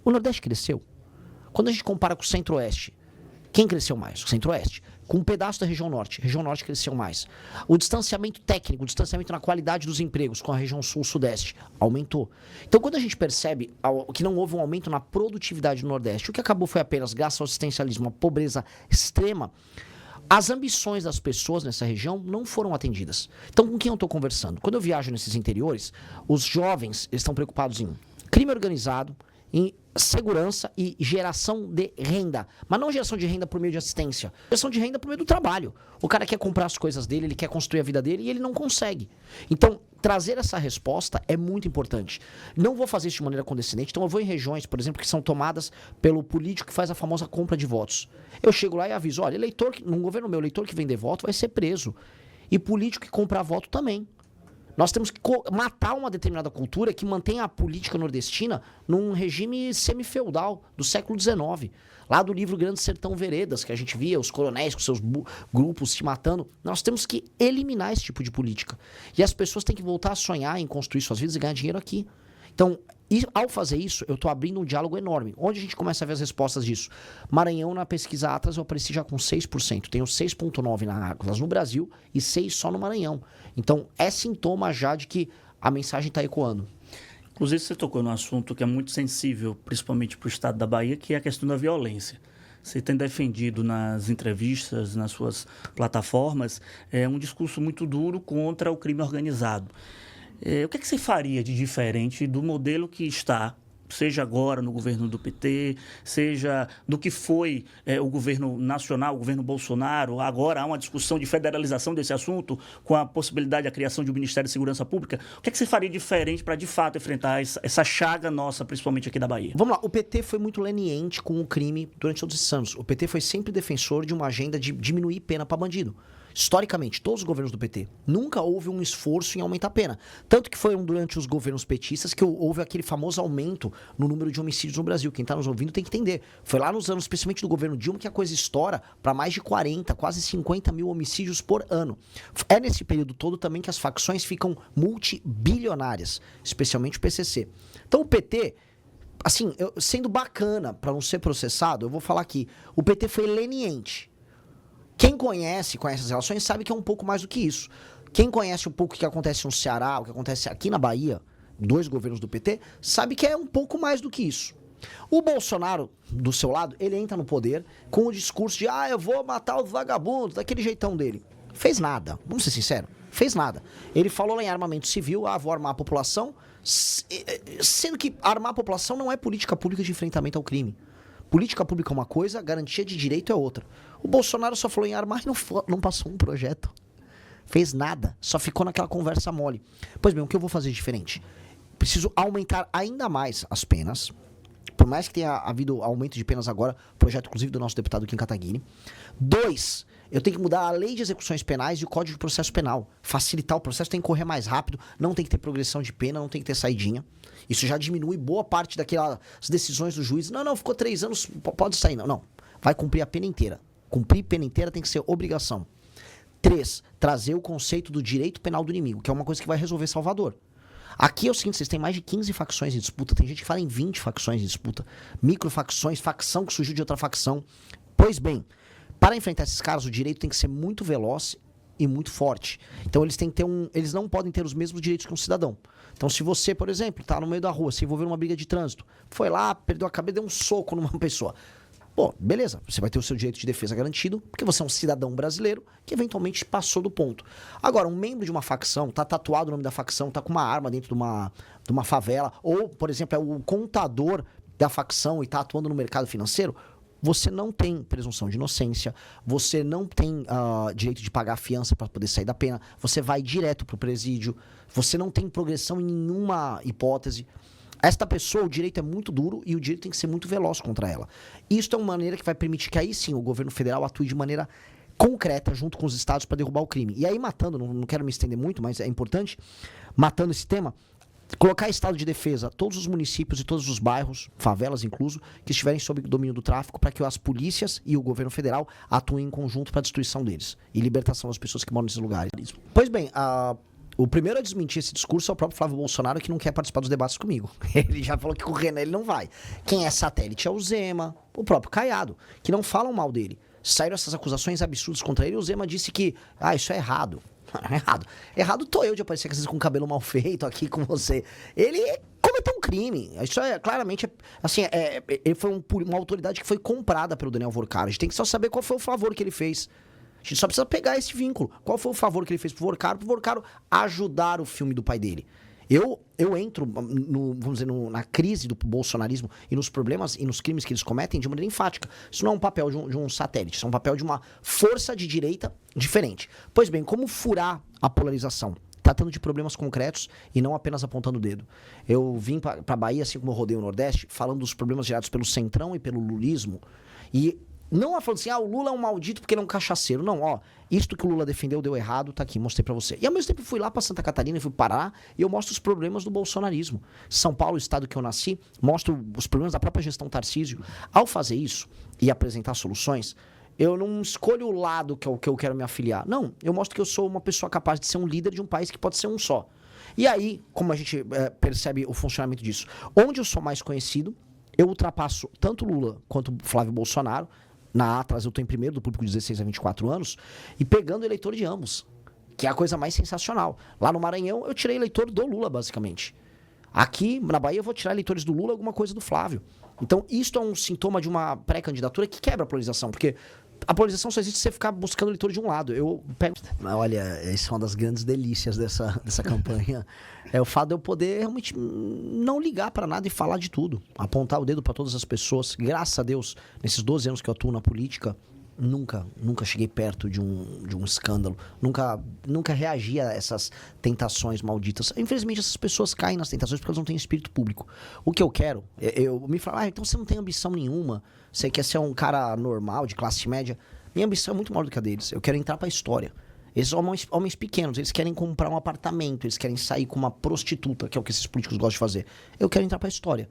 O Nordeste cresceu. Quando a gente compara com o Centro-Oeste, quem cresceu mais? O Centro-Oeste. Com um pedaço da região Norte. A região Norte cresceu mais. O distanciamento técnico, o distanciamento na qualidade dos empregos com a região Sul-Sudeste aumentou. Então, quando a gente percebe que não houve um aumento na produtividade no Nordeste, o que acabou foi apenas, graças ao assistencialismo, uma pobreza extrema, as ambições das pessoas nessa região não foram atendidas. Então, com quem eu estou conversando? Quando eu viajo nesses interiores, os jovens estão preocupados em crime organizado, em segurança e geração de renda. Mas não geração de renda por meio de assistência. Geração de renda por meio do trabalho. O cara quer comprar as coisas dele, ele quer construir a vida dele e ele não consegue. Então, trazer essa resposta é muito importante. Não vou fazer isso de maneira condescendente. Então, eu vou em regiões, por exemplo, que são tomadas pelo político que faz a famosa compra de votos. Eu chego lá e aviso, olha, eleitor, num governo meu, eleitor que vender voto vai ser preso. E político que comprar voto também. Nós temos que matar uma determinada cultura que mantém a política nordestina num regime semifeudal do século XIX. Lá do livro Grande Sertão Veredas, que a gente via os coronéis com seus grupos se matando. Nós temos que eliminar esse tipo de política. E as pessoas têm que voltar a sonhar em construir suas vidas e ganhar dinheiro aqui. Então, ao fazer isso, eu estou abrindo um diálogo enorme. Onde a gente começa a ver as respostas disso? Maranhão, na pesquisa Atlas, eu apareci já com 6%. Tenho 6,9% na Atlas no Brasil e 6% só no Maranhão. Então, é sintoma já de que a mensagem está ecoando. Inclusive, você tocou num assunto que é muito sensível, principalmente para o estado da Bahia, que é a questão da violência. Você tem defendido nas entrevistas, nas suas plataformas, um discurso muito duro contra o crime organizado. O que é que você faria de diferente do modelo que está, seja agora no governo do PT, seja do que foi o governo nacional, o governo Bolsonaro? Agora há uma discussão de federalização desse assunto, com a possibilidade da criação de um Ministério de Segurança Pública. O que é que você faria diferente para, de fato, enfrentar essa chaga nossa, principalmente aqui da Bahia? Vamos lá, o PT foi muito leniente com o crime durante todos esses anos. O PT foi sempre defensor de uma agenda de diminuir pena para bandido. Historicamente, todos os governos do PT, nunca houve um esforço em aumentar a pena. Tanto que foi durante os governos petistas que houve aquele famoso aumento no número de homicídios no Brasil. Quem está nos ouvindo tem que entender. Foi lá nos anos, especialmente do governo Dilma, que a coisa estoura para mais de 40, quase 50 mil homicídios por ano. É nesse período todo também que as facções ficam multibilionárias, especialmente o PCC. Então o PT... Assim, sendo bacana para não ser processado, eu vou falar aqui, o PT foi leniente. Quem conhece as relações sabe que é um pouco mais do que isso. Quem conhece um pouco o que acontece no Ceará, o que acontece aqui na Bahia, 2 governos do PT, sabe que é um pouco mais do que isso. O Bolsonaro, do seu lado, ele entra no poder com o discurso de eu vou matar os vagabundos, daquele jeitão dele. Fez nada, vamos ser sinceros, fez nada. Ele falou lá em armamento civil, vou armar a população, sendo que armar a população não é política pública de enfrentamento ao crime. Política pública é uma coisa, garantia de direito é outra. O Bolsonaro só falou em armar e não passou um projeto. Fez nada, só ficou naquela conversa mole. Pois bem, o que eu vou fazer diferente? Preciso aumentar ainda mais as penas. Por mais que tenha havido aumento de penas agora, projeto inclusive do nosso deputado Kim Kataguiri. 2, eu tenho que mudar a lei de execuções penais e o Código de Processo Penal. Facilitar o processo, tem que correr mais rápido, não tem que ter progressão de pena, não tem que ter saidinha. Isso já diminui boa parte daquelas decisões do juiz. Não, ficou 3 anos, pode sair. Não, vai cumprir a pena inteira. Cumprir pena inteira tem que ser obrigação. 3, trazer o conceito do direito penal do inimigo, que é uma coisa que vai resolver Salvador. Aqui é o seguinte, vocês têm mais de 15 facções em disputa, tem gente que fala em 20 facções em disputa, microfacções, facção que surgiu de outra facção. Pois bem, para enfrentar esses caras, o direito tem que ser muito veloz e muito forte. Então eles têm que ter eles não podem ter os mesmos direitos que um cidadão. Então se você, por exemplo, está no meio da rua, se envolveu numa briga de trânsito, foi lá, perdeu a cabeça, deu um soco numa pessoa. Pô, beleza, você vai ter o seu direito de defesa garantido, porque você é um cidadão brasileiro que eventualmente passou do ponto. Agora, um membro de uma facção, tá tatuado o nome da facção, tá com uma arma dentro de uma favela, ou, por exemplo, é o contador da facção e tá atuando no mercado financeiro, você não tem presunção de inocência, você não tem direito de pagar a fiança para poder sair da pena, você vai direto pro presídio, você não tem progressão em nenhuma hipótese. Esta pessoa, o direito é muito duro e o direito tem que ser muito veloz contra ela. Isso é uma maneira que vai permitir que aí sim o governo federal atue de maneira concreta junto com os estados para derrubar o crime. E aí matando, não quero me estender muito, mas é importante, matando esse tema, colocar estado de defesa todos os municípios e todos os bairros, favelas incluso, que estiverem sob domínio do tráfico, para que as polícias e o governo federal atuem em conjunto para a destruição deles e libertação das pessoas que moram nesses lugares. Pois bem, O primeiro a desmentir esse discurso é o próprio Flávio Bolsonaro, que não quer participar dos debates comigo. Ele já falou que com o Renan ele não vai. Quem é satélite é o Zema, o próprio Caiado, que não falam mal dele. Saíram essas acusações absurdas contra ele e o Zema disse que, isso é errado. Errado. Errado tô eu de aparecer às vezes com o cabelo mal feito aqui com você. Ele cometeu um crime. Isso é claramente, assim, ele foi uma autoridade que foi comprada pelo Daniel Vorkar. A gente tem que só saber qual foi o favor que ele fez. A gente só precisa pegar esse vínculo. Qual foi o favor que ele fez pro Vorkar ajudar o filme do pai dele. Eu entro, vamos dizer, na crise do bolsonarismo e nos problemas e nos crimes que eles cometem de maneira enfática. Isso não é um papel de um satélite, isso é um papel de uma força de direita diferente. Pois bem, como furar a polarização? Tratando de problemas concretos e não apenas apontando o dedo. Eu vim pra Bahia, assim como eu rodei o Nordeste, falando dos problemas gerados pelo centrão e pelo lulismo. E não falando assim, o Lula é um maldito porque ele é um cachaceiro. Não, isto que o Lula defendeu deu errado, tá aqui, mostrei pra você. E ao mesmo tempo fui lá pra Santa Catarina e fui parar e eu mostro os problemas do bolsonarismo. São Paulo, o estado que eu nasci, mostro os problemas da própria gestão Tarcísio. Ao fazer isso e apresentar soluções, eu não escolho o lado que eu quero me afiliar. Não, eu mostro que eu sou uma pessoa capaz de ser um líder de um país que pode ser um só. E aí, como a gente percebe o funcionamento disso? Onde eu sou mais conhecido, eu ultrapasso tanto Lula quanto Flávio Bolsonaro. Na Atlas eu estou em primeiro do público de 16 a 24 anos e pegando eleitor de ambos, que é a coisa mais sensacional. Lá no Maranhão eu tirei eleitor do Lula, basicamente. Aqui na Bahia eu vou tirar eleitores do Lula, alguma coisa do Flávio. Então isto é um sintoma de uma pré-candidatura que quebra a polarização, porque a polarização só existe se você ficar buscando eleitor de um lado. Eu pego... Olha, essa é uma das grandes delícias dessa campanha. É o fato de eu poder realmente não ligar pra nada e falar de tudo. Apontar o dedo pra todas as pessoas. Graças a Deus, nesses 12 anos que eu atuo na política, nunca cheguei perto de um escândalo. Nunca reagi a essas tentações malditas. Infelizmente, essas pessoas caem nas tentações porque elas não têm espírito público. O que eu quero, eu me falo, então você não tem ambição nenhuma. Você quer ser um cara normal, de classe média. Minha ambição é muito maior do que a deles. Eu quero entrar pra história. Esses homens pequenos, eles querem comprar um apartamento, eles querem sair com uma prostituta, que é o que esses políticos gostam de fazer. Eu quero entrar pra história.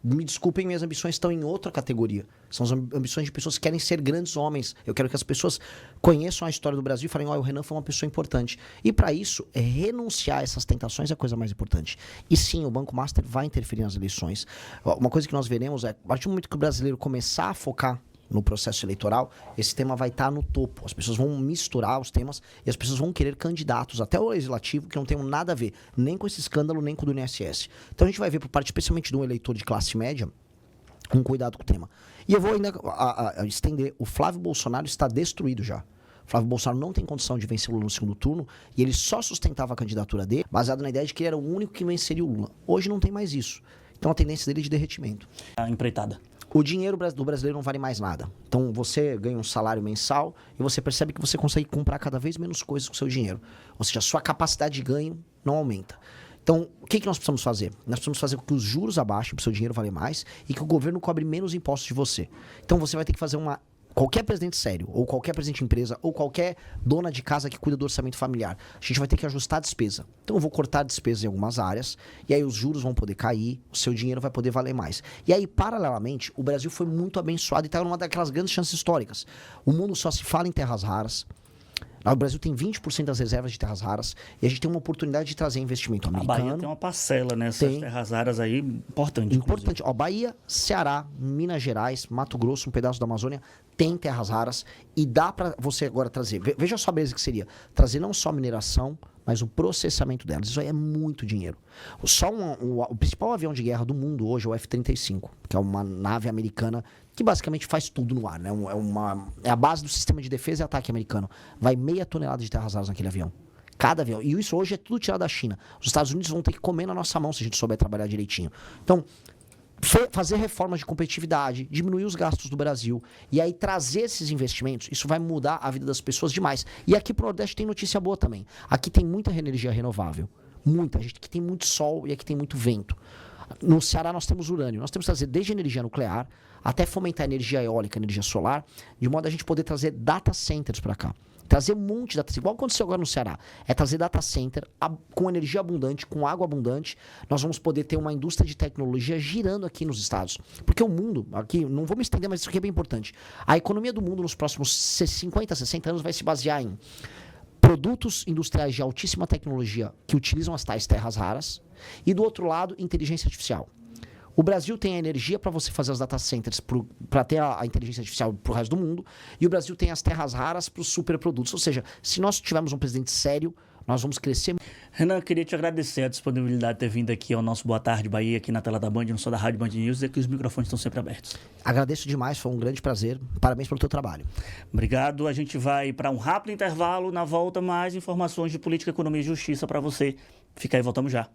Me desculpem, minhas ambições estão em outra categoria. São as ambições de pessoas que querem ser grandes homens. Eu quero que as pessoas conheçam a história do Brasil e falem, o Renan foi uma pessoa importante. E para isso, renunciar a essas tentações é a coisa mais importante. E sim, o Banco Master vai interferir nas eleições. Uma coisa que nós veremos é, a partir do momento que o brasileiro começar a focar no processo eleitoral, esse tema vai estar no topo. As pessoas vão misturar os temas e as pessoas vão querer candidatos, até o legislativo, que não tenham nada a ver, nem com esse escândalo, nem com o do INSS. Então a gente vai ver, por parte especialmente de um eleitor de classe média, um cuidado com o tema. E eu vou ainda estender, o Flávio Bolsonaro está destruído já. O Flávio Bolsonaro não tem condição de vencer o Lula no segundo turno e ele só sustentava a candidatura dele baseado na ideia de que ele era o único que venceria o Lula. Hoje não tem mais isso. Então a tendência dele é de derretimento. A empreitada. O dinheiro do brasileiro não vale mais nada. Então você ganha um salário mensal e você percebe que você consegue comprar cada vez menos coisas com o seu dinheiro. Ou seja, a sua capacidade de ganho não aumenta. Então, o que nós precisamos fazer? Nós precisamos fazer com que os juros abaixem para o seu dinheiro valer mais e que o governo cobre menos impostos de você. Então você vai ter que fazer qualquer presidente sério, ou qualquer presidente de empresa, ou qualquer dona de casa que cuida do orçamento familiar, a gente vai ter que ajustar a despesa. Então eu vou cortar a despesa em algumas áreas, e aí os juros vão poder cair, o seu dinheiro vai poder valer mais. E aí, paralelamente, o Brasil foi muito abençoado e está numa daquelas grandes chances históricas. O mundo só se fala em terras raras. O Brasil tem 20% das reservas de terras raras e a gente tem uma oportunidade de trazer investimento americano. A Bahia tem uma parcela nessas terras raras aí importante. Importante. Bahia, Ceará, Minas Gerais, Mato Grosso, um pedaço da Amazônia, tem terras raras e dá para você agora trazer. Veja só a beleza que seria. Trazer não só mineração, mas o processamento delas. Isso aí é muito dinheiro. O principal avião de guerra do mundo hoje é o F-35, que é uma nave americana que basicamente faz tudo no ar, né? É a base do sistema de defesa e ataque americano. Vai 0,5 tonelada de terras raras naquele avião. Cada avião. E isso hoje é tudo tirado da China. Os Estados Unidos vão ter que comer na nossa mão se a gente souber trabalhar direitinho. Então, fazer reformas de competitividade, diminuir os gastos do Brasil e aí trazer esses investimentos, isso vai mudar a vida das pessoas demais. E aqui pro Nordeste tem notícia boa também. Aqui tem muita energia renovável. Muita. A gente aqui tem muito sol e aqui tem muito vento. No Ceará nós temos urânio. Nós temos que trazer desde energia nuclear até fomentar energia eólica, energia solar, de modo a gente poder trazer data centers para cá. Trazer um monte de data centers, igual aconteceu agora no Ceará. É trazer data center com energia abundante, com água abundante. Nós vamos poder ter uma indústria de tecnologia girando aqui nos estados. Porque o mundo, aqui, não vou me estender, mas isso aqui é bem importante. A economia do mundo nos próximos 50, 60 anos vai se basear em produtos industriais de altíssima tecnologia que utilizam as tais terras raras, e do outro lado, inteligência artificial. O Brasil tem a energia para você fazer os data centers, para ter a inteligência artificial para o resto do mundo, e o Brasil tem as terras raras para os superprodutos. Ou seja, se nós tivermos um presidente sério, nós vamos crescer. Renan, queria te agradecer a disponibilidade de ter vindo aqui ao nosso Boa Tarde Bahia, aqui na tela da Band, no som da Rádio Band News, e que os microfones estão sempre abertos. Agradeço demais, foi um grande prazer. Parabéns pelo teu trabalho. Obrigado. A gente vai para um rápido intervalo. Na volta, mais informações de política, economia e justiça para você. Fica aí, voltamos já.